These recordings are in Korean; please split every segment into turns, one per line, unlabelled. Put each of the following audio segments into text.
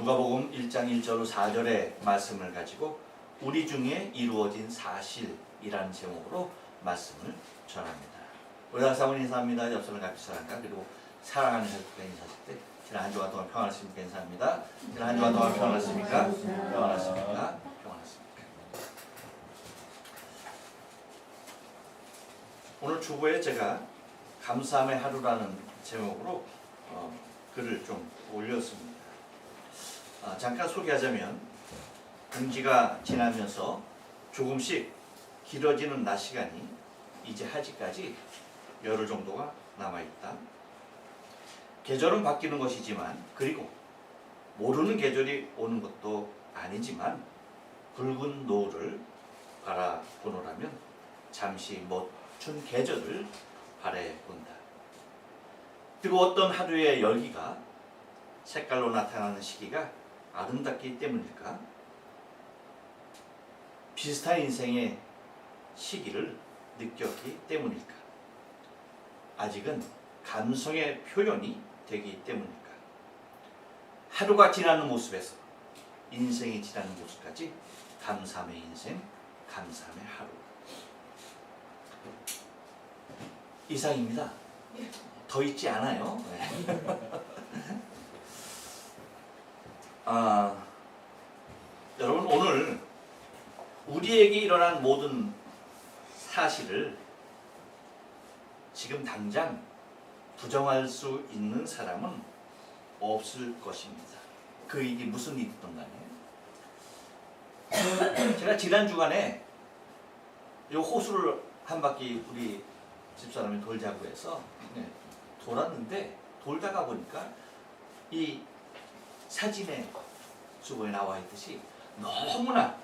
누가복음 1장 1절로 4절의 말씀을 가지고 우리 중에 이루어진 사실이라는 제목으로 말씀을 전합니다. 우리 사모님 인사합니다. 옆선을 같이 사랑가 그리고 사랑하는 혈육과 인사하실 때 지난 한 주간 동안 평안하십니까? 인사합니다. 지난 한 주간 동안 평안하십니까? 평안하십니까? 평안하십니까? 오늘 주보에 제가 감사함의 하루라는 제목으로 글을 좀 올렸습니다. 잠깐 소개하자면 분기가 지나면서 조금씩 길어지는 낮 시간이 이제 하지까지 열흘 정도가 남아있다. 계절은 바뀌는 것이지만 그리고 모르는 계절이 오는 것도 아니지만 붉은 노을을 바라보노라면 잠시 멈춘 계절을 바라본다. 그리고 어떤 하루의 열기가 색깔로 나타나는 시기가 아름답기 때문일까? 비슷한 인생의 시기를 느꼈기 때문일까? 아직은 감성의 표현이 되기 때문일까? 하루가 지나는 모습에서 인생이 지나는 모습까지 감사함의 인생, 감사함의 하루. 이상입니다. 더 있지 않아요. 여러분 오늘 우리에게 일어난 모든 사실을 지금 당장 부정할 수 있는 사람은 없을 것입니다. 그 일이 무슨 일이든 간에. 제가 지난 주간에 이 호수를 한 바퀴 우리 집사람이 돌자고 해서 돌았는데 돌다가 보니까 이 사진에 주보에 나와 있듯이 너무나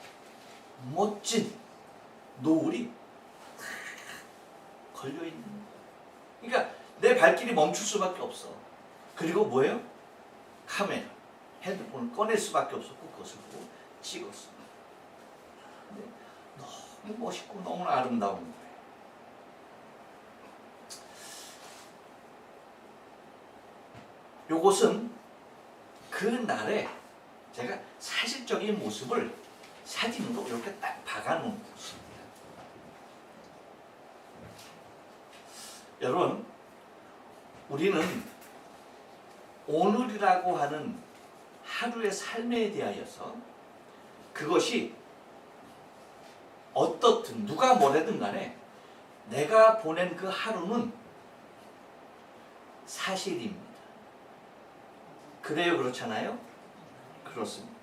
멋진 노을이 걸려있는 거예요. 그러니까 내 발길이 멈출 수밖에 없어. 그리고 뭐예요? 카메라, 핸드폰을 꺼낼 수밖에 없었고 그것을 보고 찍었어. 너무 멋있고 너무나 아름다운 거예요. 요것은 그 날에 제가 사실적인 모습을 사진으로 이렇게 딱 박아놓은 모습입니다. 여러분, 우리는 오늘이라고 하는 하루의 삶에 대하여서 그것이 어떻든 누가 뭐래든 간에 내가 보낸 그 하루는 사실입니다. 그래요? 그렇잖아요? 그렇습니다.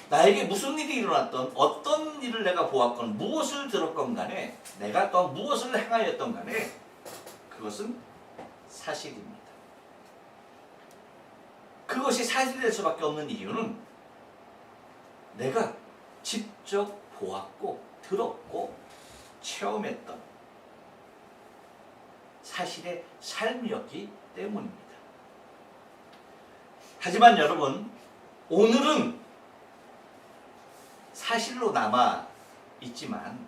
나에게 무슨 일이 일어났던 어떤 일을 내가 보았건 무엇을 들었건 간에 내가 또 무엇을 행하였던 간에 그것은 사실입니다. 그것이 사실이 될 수밖에 없는 이유는 내가 직접 보았고 들었고 체험했던 사실의 삶이었기 때문입니다. 하지만 여러분, 오늘은 사실로 남아 있지만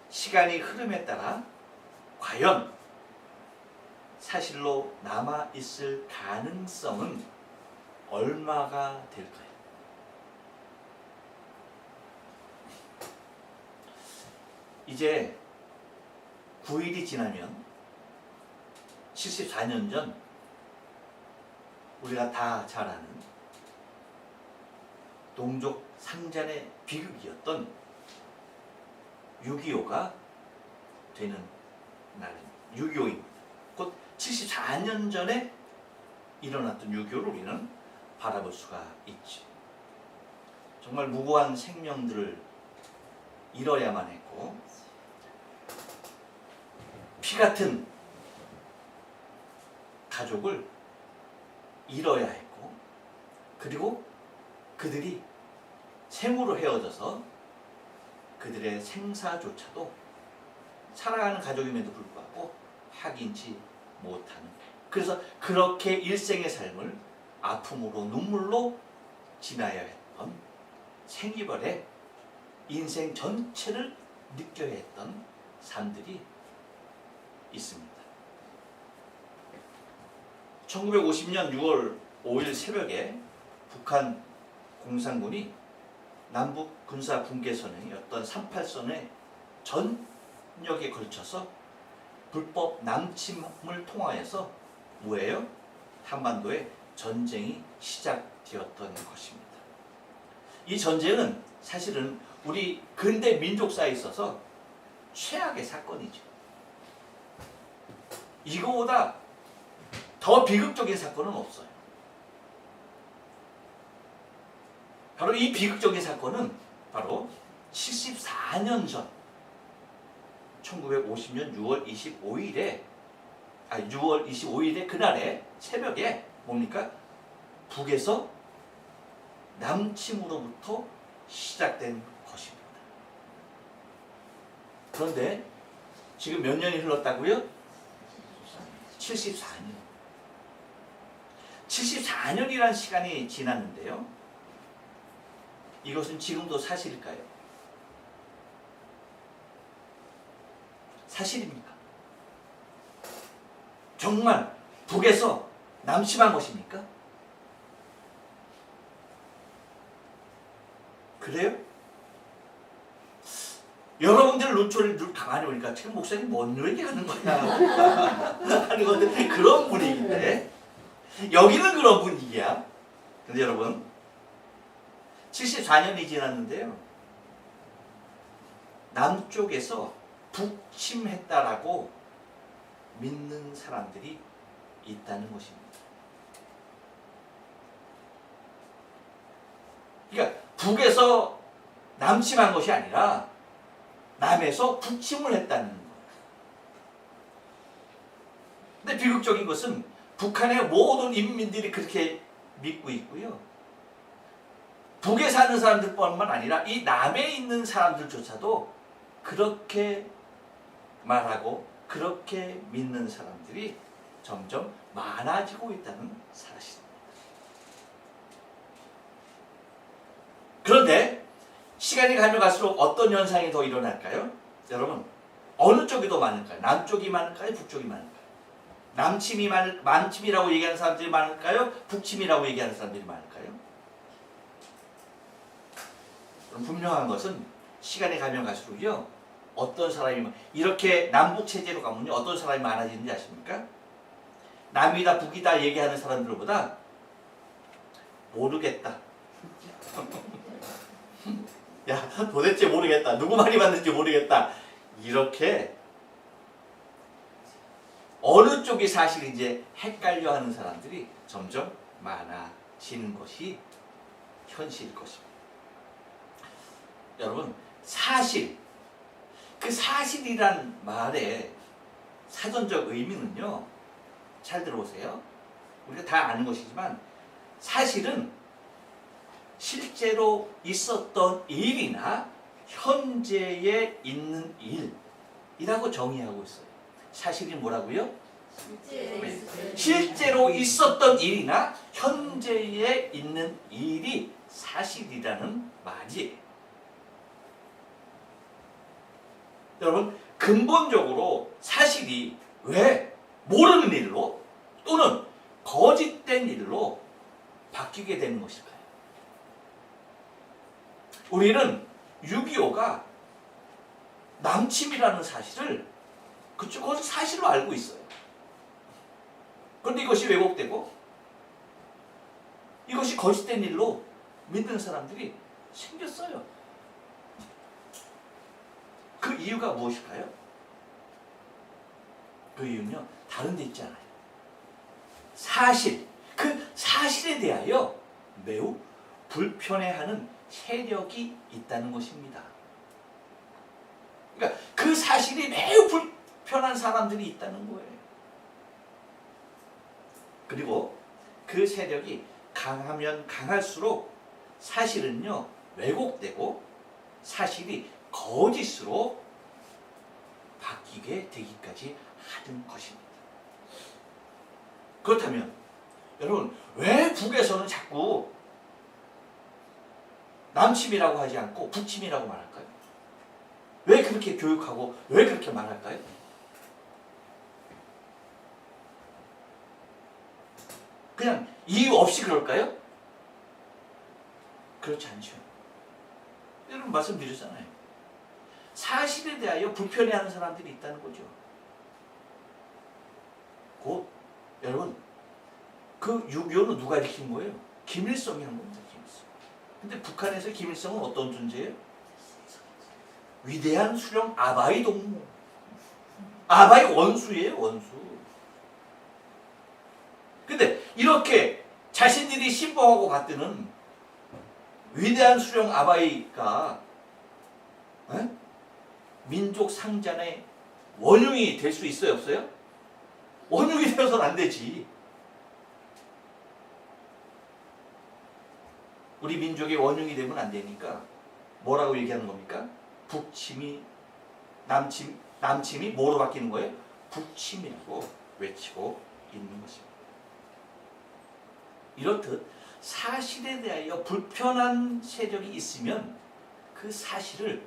시간이 흐름에 따라 과연 사실로 남아 있을 가능성은 얼마가 될까요? 이제 9일이 지나면 74년 전 우리가 다 잘 아는 동족 상잔의 비극이었던 6.25가 되는 날입니다. 6.25입니다. 곧 74년 전에 일어났던 6.25를 우리는 바라볼 수가 있죠. 정말 무고한 생명들을 잃어야만 했고 피 같은 가족을 잃어야 했고 그리고 그들이 생으로 헤어져서 그들의 생사조차도 살아가는 가족임에도 불구하고 확인치 못하는, 그래서 그렇게 일생의 삶을 아픔으로 눈물로 지나야 했던, 생이별에 인생 전체를 느껴야 했던 삶들이 있습니다. 1950년 6월 5일 새벽에 북한 공산군이 남북 군사 분계선의 어떤 38선의 전역에 걸쳐서 불법 남침을 통하여서 뭐예요? 한반도에 전쟁이 시작되었던 것입니다. 이 전쟁은 사실은 우리 근대 민족사에 있어서 최악의 사건이죠. 이거보다 더 비극적인 사건은 없어요. 바로 이 비극적인 사건은 바로 74년 전 1950년 6월 25일에 그날에 새벽에 뭡니까? 북에서 남침으로부터 시작된 것입니다. 그런데 지금 몇 년이 흘렀다고요? 74년. 74년이라는 시간이 지났는데요. 이것은 지금도 사실일까요? 사실입니까? 정말 북에서 남침한 것입니까? 그래요? 여러분들 눈초리를 가만히 보니까 지금 목사님 뭔 얘기하는 거야 하는 것들 그런 분위기인데 여기는 그런 분위기야. 근데 여러분 74년이 지났는데요. 남쪽에서 북침했다라고 믿는 사람들이 있다는 것입니다. 그러니까 북에서 남침한 것이 아니라 남에서 북침을 했다는 거예요. 근데 비극적인 것은 북한의 모든 인민들이 그렇게 믿고 있고요. 북에 사는 사람들뿐만 아니라 이 남에 있는 사람들조차도 그렇게 말하고 그렇게 믿는 사람들이 점점 많아지고 있다는 사실입니다. 그런데 시간이 가면 갈수록 어떤 현상이 더 일어날까요? 여러분 어느 쪽이 더 많을까요? 남쪽이 많을까요? 북쪽이 많을까요? 남침이라고 얘기하는 사람들이 많을까요? 북침이라고 얘기하는 사람들이 많을까요? 그럼 분명한 것은 시간이 가면 갈수록요. 어떤 사람이 이렇게 남북체제로 가면요. 어떤 사람이 많아지는지 아십니까? 남이다 북이다 얘기하는 사람들보다 모르겠다. 야 도대체 모르겠다. 누구 말이 맞는지 모르겠다. 이렇게 어느 쪽이 사실인지 헷갈려하는 사람들이 점점 많아지는 것이 현실일 것입니다. 여러분 사실 그 사실이란 말의 사전적 의미는요. 잘 들어보세요. 우리가 다 아는 것이지만 사실은 실제로 있었던 일이나 현재에 있는 일이라고 정의하고 있어요. 사실이 뭐라고요? 실제로 있었던 일이나 현재에 있는 일이 사실이라는 말이에요. 여러분 근본적으로 사실이 왜 모르는 일로 또는 거짓된 일로 바뀌게 되는 것일까요? 우리는 6.25가 남침이라는 사실을 그것을 사실로 알고 있어요. 그런데 이것이 왜곡되고 이것이 거짓된 일로 믿는 사람들이 생겼어요. 그 이유가 무엇일까요? 그 이유는요. 다른 데 있지 않아요. 사실, 그 사실에 대하여 매우 불편해하는 세력이 있다는 것입니다. 그러니까 그 사실이 매우 불편한 사람들이 있다는 거예요. 그리고 그 세력이 강하면 강할수록 사실은요 왜곡되고 사실이 거짓으로 바뀌게 되기까지 하는 것입니다. 그렇다면 여러분 왜 북에서는 자꾸 남침이라고 하지 않고 북침이라고 말할까요? 왜 그렇게 교육하고 왜 그렇게 말할까요? 그냥 이유 없이 그럴까요? 그렇지 않죠. 여러분 말씀드렸잖아요. 사실에 대하여 불편해하는 사람들이 있다는 거죠. 곧 여러분 그 6.25는 누가 일으킨 거예요? 김일성이 한 겁니다. 김일성. 근데 북한에서 김일성은 어떤 존재예요? 위대한 수령 아바이 동무. 아바이 원수예요, 원수. 근데 이렇게 자신들이 신봉하고 받드는 위대한 수령 아바이가 민족 상잔의 원흉이 될 수 있어요, 없어요? 원흉이 되어서는 안 되지. 우리 민족의 원흉이 되면 안 되니까 뭐라고 얘기하는 겁니까? 북침이 남침이 뭐로 바뀌는 거예요? 북침이라고 외치고 있는 것입니다. 이렇듯 사실에 대하여 불편한 세력이 있으면 그 사실을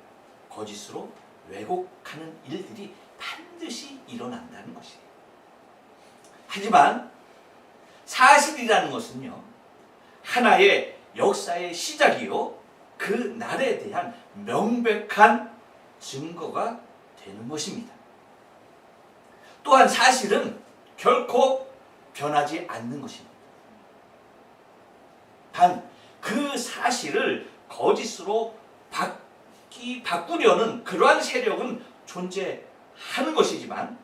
거짓으로 왜곡하는 일들이 반드시 일어난다는 것이에요. 하지만 사실이라는 것은요, 하나의 역사의 시작이요, 그 날에 대한 명백한 증거가 되는 것입니다. 또한 사실은 결코 변하지 않는 것입니다. 단 그 사실을 거짓으로 바꾸려는 그러한 세력은 존재하는 것이지만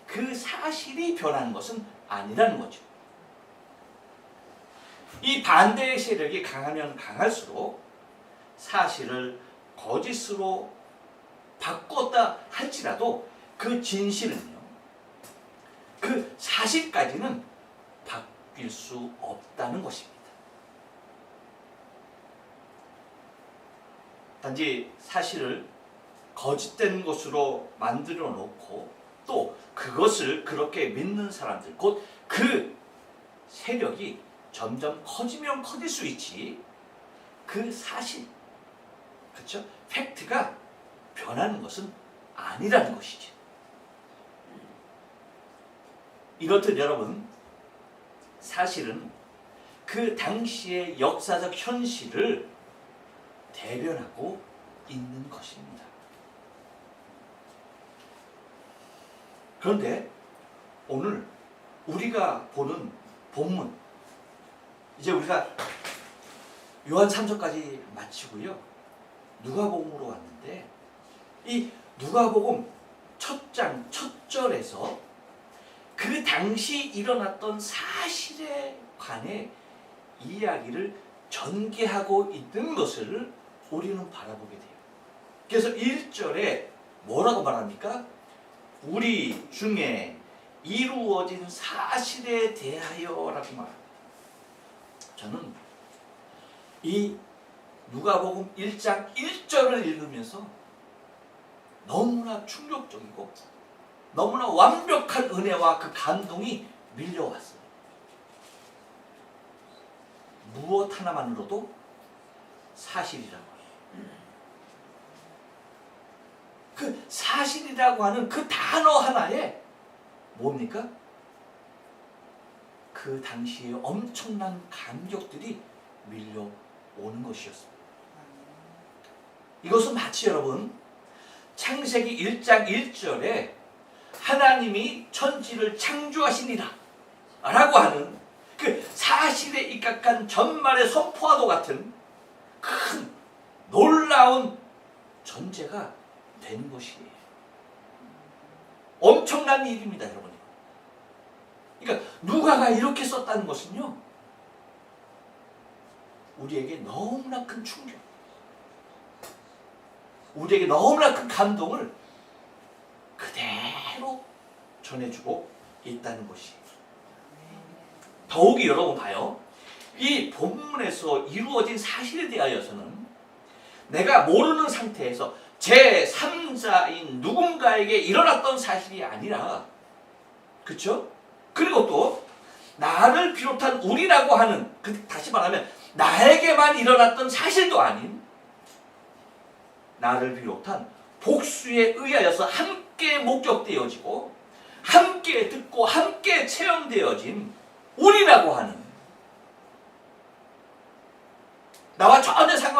그 사실이 변하는 것은 아니라는 거죠. 이 반대의 세력이 강하면 강할수록 사실을 거짓으로 바꿨다 할지라도 그 진실은요, 그 사실까지는 바뀔 수 없다는 것입니다. 단지 사실을 거짓된 것으로 만들어 놓고 또 그것을 그렇게 믿는 사람들, 곧 그 세력이 점점 커지면 커질 수 있지, 그 사실, 그렇죠? 팩트가 변하는 것은 아니라는 것이죠. 이렇듯 여러분, 사실은 그 당시의 역사적 현실을 대변하고 있는 것입니다. 그런데 오늘 우리가 보는 본문, 이제 우리가 요한 3서까지 마치고요, 누가복음으로 왔는데, 이 누가복음 첫 장 첫 절에서 그 당시 일어났던 사실에 관해 이야기를 전개하고 있는 것을 우리는 바라보게 돼요. 그래서 1절에 뭐라고 말합니까? 우리 중에 이루어진 사실에 대하여라고 말합니다. 저는 이 누가복음 1장 1절을 읽으면서 너무나 충격적이고 너무나 완벽한 은혜와 그 감동이 밀려왔어요. 무엇 하나만으로도 사실이라고 해요. 그 사실이라고 하는 그 단어 하나에 뭡니까? 그 당시에 엄청난 감격들이 밀려오는 것이었습니다. 이것은 마치 여러분 창세기 1장 1절에 하나님이 천지를 창조하시니라 라고 하는 그 사실에 입각한 전말의 선포와도 같은 큰 놀라운 전제가 되는 것이에요. 엄청난 일입니다, 여러분. 그러니까 누가가 이렇게 썼다는 것은요, 우리에게 너무나 큰 충격, 우리에게 너무나 큰 감동을 그대로 전해주고 있다는 것이에요. 더욱이 여러분 봐요. 이 본문에서 이루어진 사실에 대하여서는 내가 모르는 상태에서 제3자인 누군가에게 일어났던 사실이 아니라, 그렇죠? 그리고 또 나를 비롯한 우리라고 하는, 다시 말하면 나에게만 일어났던 사실도 아닌 나를 비롯한 복수에 의하여서 함께 목격되어지고 함께 듣고 함께 체험되어진 우리라고 하는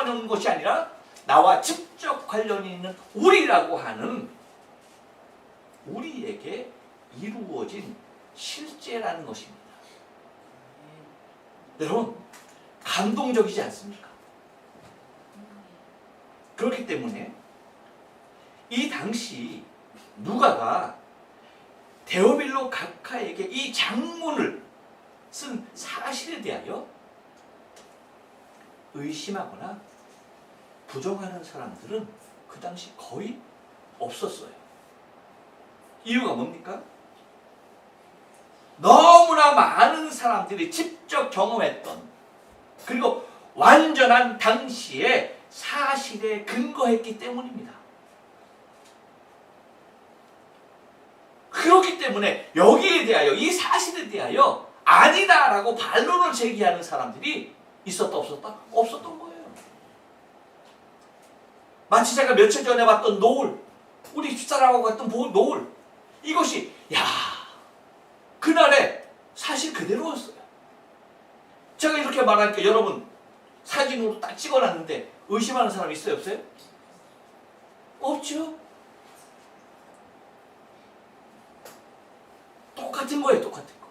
상상하는 것이 아니라 나와 직접 관련이 있는 우리라고 하는 우리에게 이루어진 실제라는 것입니다. 여러분, 감동적이지 않습니까? 그렇기 때문에 이 당시 누가가 데오빌로 각하에게 이 장문을 쓴 사실에 대하여 의심하거나 부정하는 사람들은 그 당시 거의 없었어요. 이유가 뭡니까? 너무나 많은 사람들이 직접 경험했던, 그리고 완전한 당시의 사실에 근거했기 때문입니다. 그렇기 때문에 여기에 대하여, 이 사실에 대하여 아니다라고 반론을 제기하는 사람들이 있었다 없었다? 없었던 거예요. 마치 제가 며칠 전에 봤던 노을, 우리 집사람하고 갔던 노을, 이것이 그날의 사실 그대로였어요. 제가 이렇게 말하니까 여러분 사진으로 딱 찍어놨는데 의심하는 사람 있어요 없어요? 없죠. 똑같은 거예요. 똑같은 거.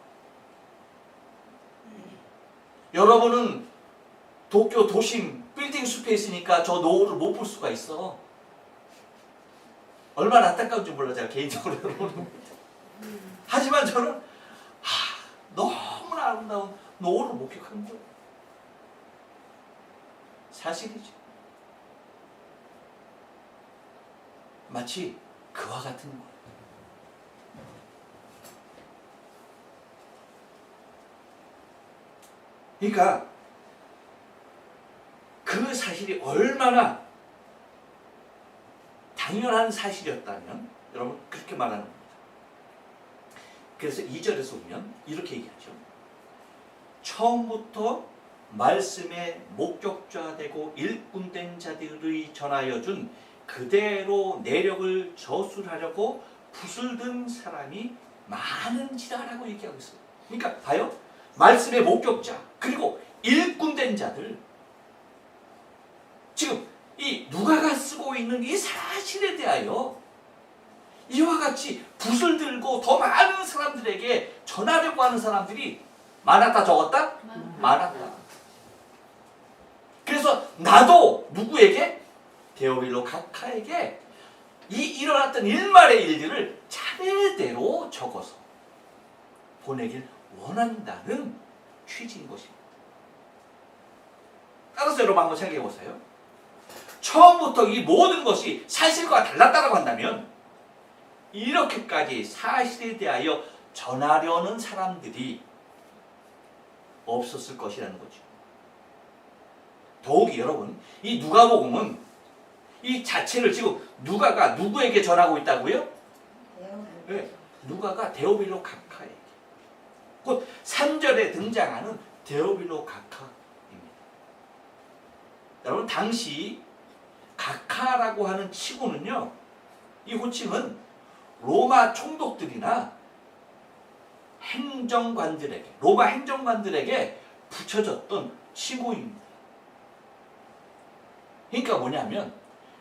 여러분은 도쿄 도심 빌딩 숲에 있으니까 저 노을을 못 볼 수가 있어. 얼마나 안타까운지 몰라 제가 개인적으로 여러분은. 하지만 저는 너무나 아름다운 노을을 목격하는 거예요. 사실이죠. 마치 그와 같은 거예요. 그러니까 그 사실이 얼마나 당연한 사실이었다면 여러분 그렇게 말하는 겁니다. 그래서 2절에서 보면 이렇게 얘기하죠. 처음부터 말씀의 목격자 되고 일꾼된 자들의 전하여 준 그대로 내력을 저술하려고 붓을 든 사람이 많은지라라고 얘기하고 있어요. 그러니까 봐요. 말씀의 목격자 그리고 일꾼된 자들, 지금 이 누가가 쓰고 있는 이 사실에 대하여 이와 같이 붓을 들고 더 많은 사람들에게 전하려고 하는 사람들이 많았다 적었다? 많았다. 그래서 나도 누구에게? 데오빌로 각하에게 이 일어났던 일말의 일들을 차례대로 적어서 보내길 원한다는 취지인 것입니다. 따라서 여러분 한번 생각해 보세요. 처음부터 이 모든 것이 사실과 달랐다고 한다면 이렇게까지 사실에 대하여 전하려는 사람들이 없었을 것이라는 거죠. 더욱이 여러분, 이 누가복음은 이 자체를 지금 누가가 누구에게 전하고 있다고요? 네, 누가가 데오빌로 각하에게, 곧 3절에 등장하는 데오빌로 각하입니다. 여러분 당시 각하라고 하는 칭호는요, 이 호칭은 로마 총독들이나 행정관들에게, 로마 행정관들에게 붙여졌던 칭호입니다. 그러니까 뭐냐면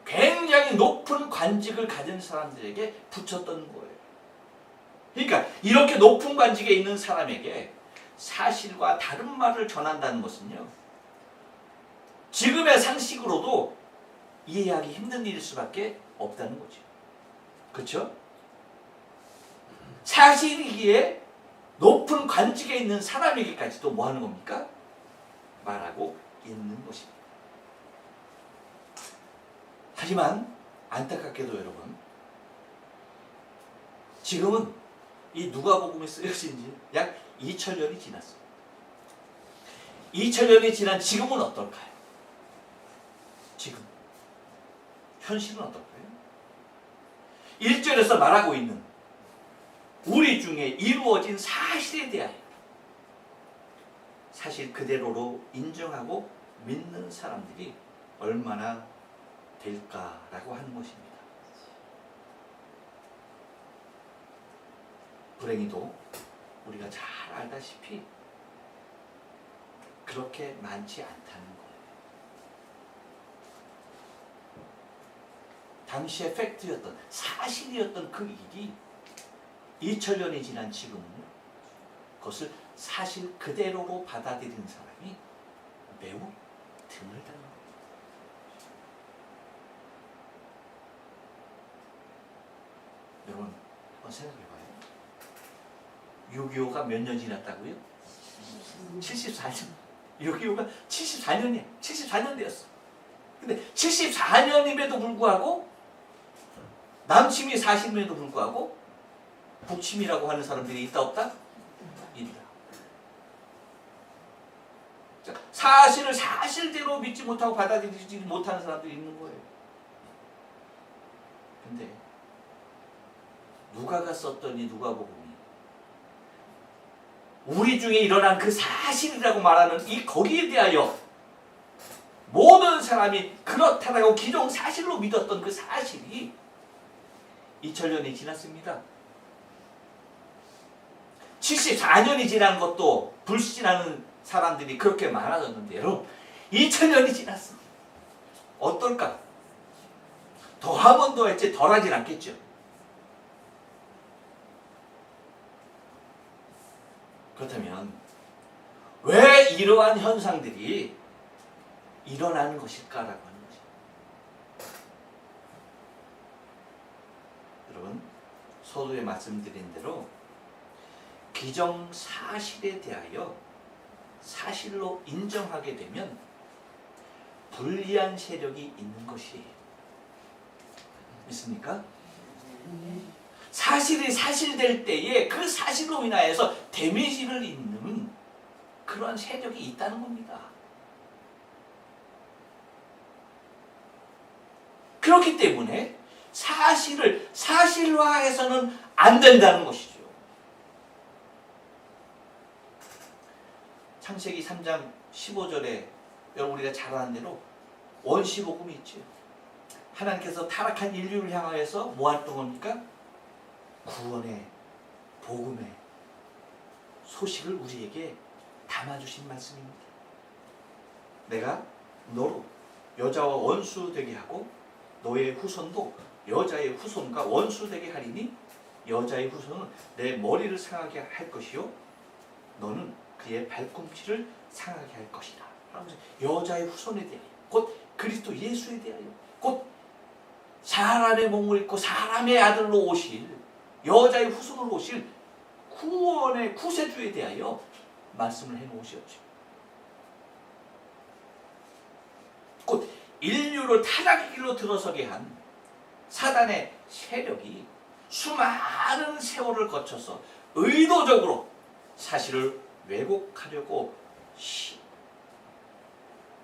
굉장히 높은 관직을 가진 사람들에게 붙였던 거예요. 그러니까 이렇게 높은 관직에 있는 사람에게 사실과 다른 말을 전한다는 것은요, 지금의 상식으로도 이해하기 힘든 일일 수밖에 없다는 거죠. 그렇죠? 사실이기에 높은 관직에 있는 사람에게까지도 뭐 하는 겁니까? 말하고 있는 것입니다. 하지만 안타깝게도 여러분, 지금은 이 누가복음이 쓰여진 지 약 2000년이 지났어요. 2000년이 지난 지금은 어떨까요? 지금 현실은 어떨까요? 1절에서 말하고 있는 우리 중에 이루어진 사실에 대하여 사실 그대로로 인정하고 믿는 사람들이 얼마나 될까라고 하는 것입니다. 불행히도 우리가 잘 알다시피 그렇게 많지 않다는 거예요. 당시의 팩트였던 사실이었던 그 일이 2000년이 지난 지금은 그것을 사실 그대로로 받아들이는 사람이 매우 드물다는 거예요. 여러분 한번 생각해봐요. 6.25가 몇 년 지났다고요? 74년. 6.25가 74년이야. 74년 되었어. 근데 74년임에도 불구하고 남침이 사실임에도 불구하고 북침이라고 하는 사람들이 있다 없다? 있다. 사실을 사실대로 믿지 못하고 받아들이지 못하는 사람들이 있는 거예요. 근데 누가가 썼더니 누가복음이 우리 중에 일어난 그 사실이라고 말하는 이 거기에 대하여 모든 사람이 그렇다라고 기존 사실로 믿었던 그 사실이 2000년이 지났습니다. 74년이 지난 것도 불신하는 사람들이 그렇게 많아졌는데 여러분 2000년이 지났어. 어떨까? 더하면 더했지 덜하진 않겠죠. 그렇다면 왜 이러한 현상들이 일어나는 것일까라고 하는 거죠. 여러분 서두에 말씀드린 대로 기정사실에 대하여 사실로 인정하게 되면 불리한 세력이 있는 것이에요. 믿습니까? 사실이 사실될 때에 그 사실로 인하여서 데미지를 입는 그런 세력이 있다는 겁니다. 그렇기 때문에 사실을 사실화해서는 안 된다는 것이죠. 창세기 3장 15절에 여러분 우리가 잘 아는 대로 원시복음이 있죠. 하나님께서 타락한 인류를 향하여서 뭐 활동합니까? 구원의 복음의 소식을 우리에게 담아주신 말씀입니다. 내가 너로 여자와 원수 되게 하고 너의 후손도 여자의 후손과 원수 되게 하리니 여자의 후손은 내 머리를 상하게 할 것이요 너는 그의 발꿈치를 상하게 할 것이다. 여자의 후손에 대하여 곧 그리스도 예수에 대하여 곧 사람의 몸을 입고 사람의 아들로 오실 여자의 후손으로 오실 구원의 구세주에 대하여 말씀을 해놓으셨죠. 곧 인류를 타락의 길로 들어서게 한 사단의 세력이 수많은 세월을 거쳐서 의도적으로 사실을 왜곡하려고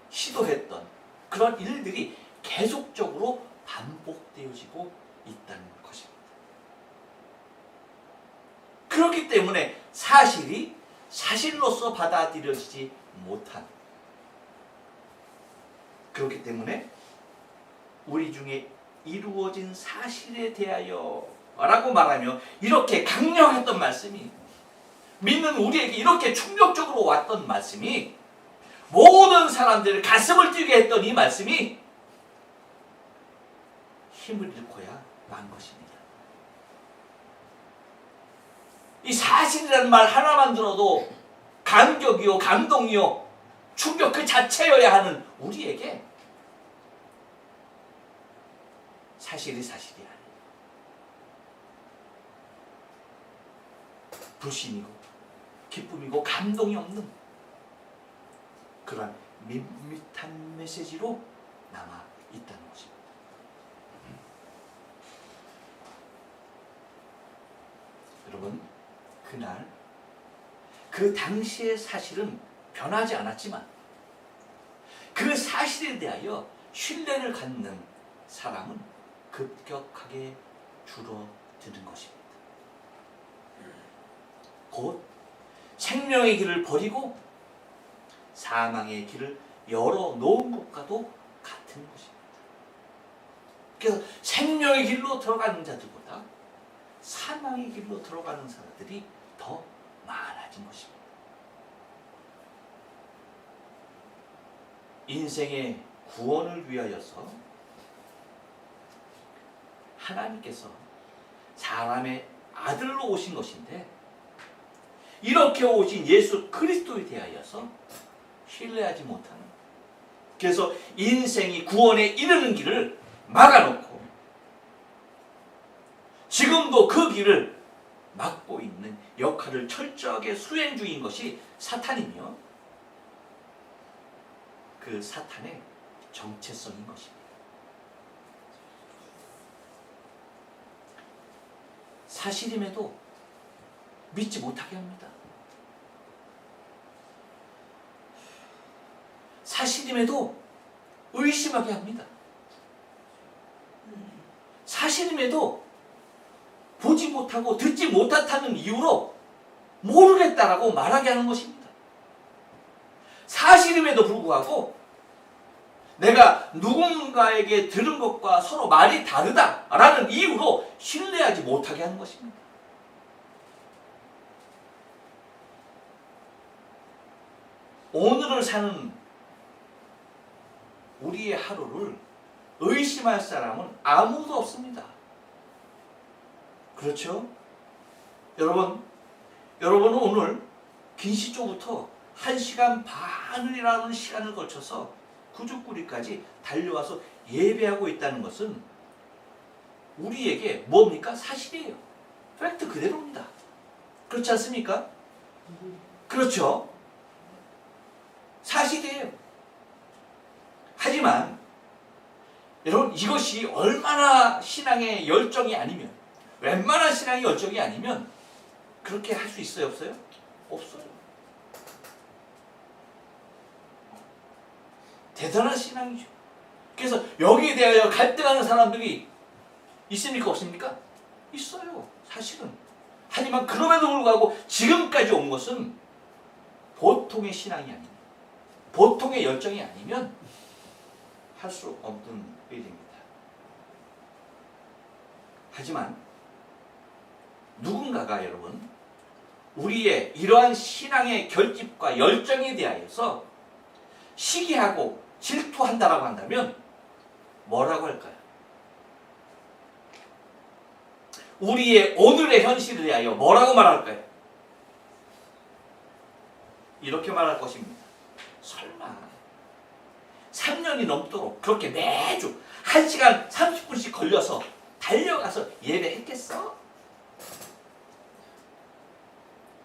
시도했던 그런 일들이 계속적으로 반복되어지고 있다는 것입니다. 그렇기 때문에 사실이 사실로서 받아들여지지 못한 그렇기 때문에 우리 중에 이루어진 사실에 대하여 라고 말하며 이렇게 강력했던 말씀이 믿는 우리에게 이렇게 충격적으로 왔던 말씀이 모든 사람들의 가슴을 뛰게 했던 이 말씀이 힘을 잃고야 만 것입니다. 이 사실이라는 말 하나만 들어도 감격이요 감동이요 충격 그 자체여야 하는 우리에게 사실이 사실이 아니에요. 불신이고 기쁨이고 감동이 없는 그러한 밋밋한 메시지로 남아 있다는 것입니다. 여러분 그날 그 당시의 사실은 변하지 않았지만 그 사실에 대하여 신뢰를 갖는 사람은 급격하게 줄어드는 것입니다. 곧 생명의 길을 버리고 사망의 길을 열어놓은 것과도 같은 것입니다. 그래서 생명의 길로 들어가는 자들보다 사망의 길로 들어가는 사람들이 더 많아진 것입니다. 인생의 구원을 위하여서 하나님께서 사람의 아들로 오신 것인데 이렇게 오신 예수 그리스도에 대하여서 신뢰하지 못하는, 그래서 인생이 구원에 이르는 길을 막아놓고 지금도 그 길을 막고 있는 역할을 철저하게 수행 중인 것이 사탄이며 그 사탄의 정체성인 것입니다. 사실임에도 믿지 못하게 합니다. 사실임에도 의심하게 합니다. 사실임에도 보지 못하고 듣지 못한다는 이유로 모르겠다라고 말하게 하는 것입니다. 사실임에도 불구하고 내가 누군가에게 들은 것과 서로 말이 다르다라는 이유로 신뢰하지 못하게 하는 것입니다. 오늘을 사는 우리의 하루를 의심할 사람은 아무도 없습니다. 그렇죠? 여러분은 오늘 긴시초부터 1시간 반이라는 시간을 거쳐서 구죽구리까지 달려와서 예배하고 있다는 것은 우리에게 뭡니까? 사실이에요. 팩트 그대로입니다. 그렇지 않습니까? 그렇죠? 사실이에요. 하지만 여러분, 이것이 얼마나 신앙의 열정이 아니면, 웬만한 신앙의 열정이 아니면 그렇게 할 수 있어요? 없어요? 없어요. 대단한 신앙이죠. 그래서 여기에 대하여 갈등하는 사람들이 있습니까? 없습니까? 있어요. 사실은. 하지만 그럼에도 불구하고 지금까지 온 것은 보통의 신앙이 아닙니다. 보통의 열정이 아니면 할 수 없는 일입니다. 하지만 누군가가 여러분 우리의 이러한 신앙의 결집과 열정에 대하여서 시기하고 질투한다라고 한다면 뭐라고 할까요? 우리의 오늘의 현실에 대하여 뭐라고 말할까요? 이렇게 말할 것입니다. 설마 3년이 넘도록 그렇게 매주 1시간 30분씩 걸려서 달려가서 예배했겠어?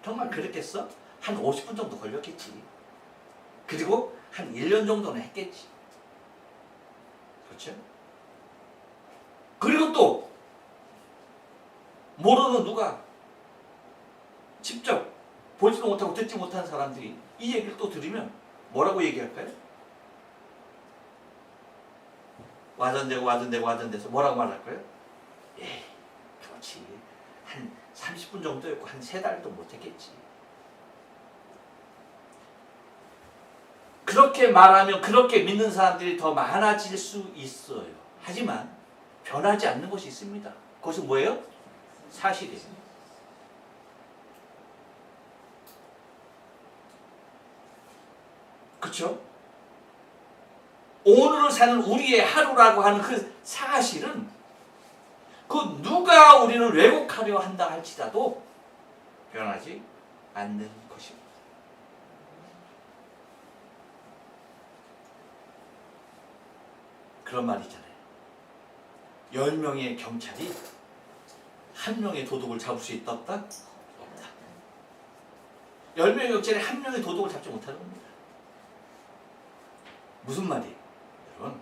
정말 그랬겠어? 한 50분 정도 걸렸겠지. 그리고 한 1년 정도는 했겠지. 그렇죠? 그리고 또 모르는 누가 직접 보지도 못하고 듣지 못하는 사람들이 이 얘기를 또 들으면 뭐라고 얘기할까요? 와전되고 뭐라고 말할까요? 예, 그렇지. 한 30분 정도였고 한 3달도 못했겠지. 그렇게 말하면 그렇게 믿는 사람들이 더 많아질 수 있어요. 하지만 변하지 않는 것이 있습니다. 그것은 뭐예요? 사실이에요. 그렇죠? 오늘을 사는 우리의 하루라고 하는 그 사실은 그 누가 우리를 왜곡하려 한다 할지라도 변하지 않는 것입니다. 그런 말 있잖아요. 10명의 경찰이 1명의 도둑을 잡을 수 있다 없다? 없다. 10명의 경찰이 1명의 도둑을 잡지 못하는 겁니다. 무슨 말이에요? 여러분,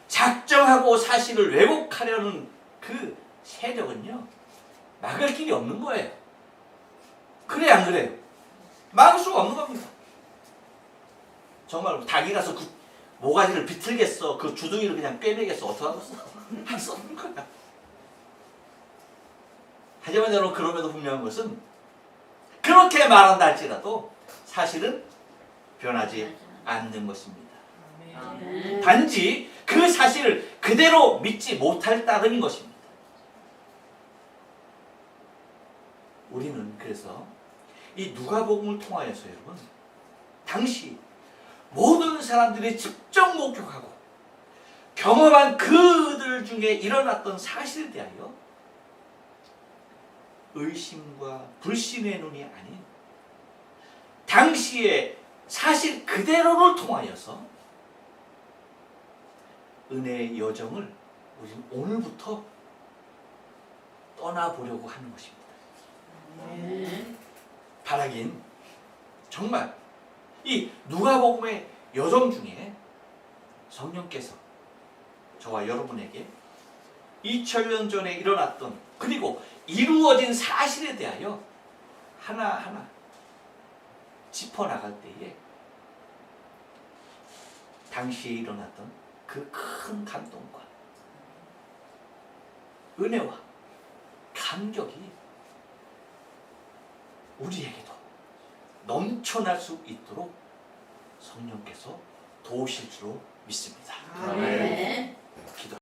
작정하고 사실을 왜곡하려는 그 세력은요 막을 길이 없는 거예요. 그래 안 그래요? 막을 수가 없는 겁니다. 정말 닭이라서 그 모가지를 비틀겠어? 그 주둥이를 그냥 꿰매겠어? 어떡하겠어? 할 수 없는 거야. 하지만 여러분, 그럼에도 분명한 것은 그렇게 말한다 할지라도 사실은 변하지 않는 것입니다. 단지 그 사실을 그대로 믿지 못할 따름인 것입니다. 우리는 그래서 이 누가복음을 통하여서 여러분, 당시 모든 사람들이 직접 목격하고 경험한 그들 중에 일어났던 사실에 대하여 의심과 불신의 눈이 아닌 당시의 사실 그대로를 통하여서 은혜의 여정을 우리는 오늘부터 떠나보려고 하는 것입니다. 바라긴 정말 이 누가복음의 여정 중에 성령께서 저와 여러분에게 2000년 전에 일어났던 그리고 이루어진 사실에 대하여 하나하나 짚어나갈 때에 당시에 일어났던 그 큰 감동과 은혜와 감격이 우리에게도 넘쳐날 수 있도록 성령께서 도우실 줄로 믿습니다.
아멘.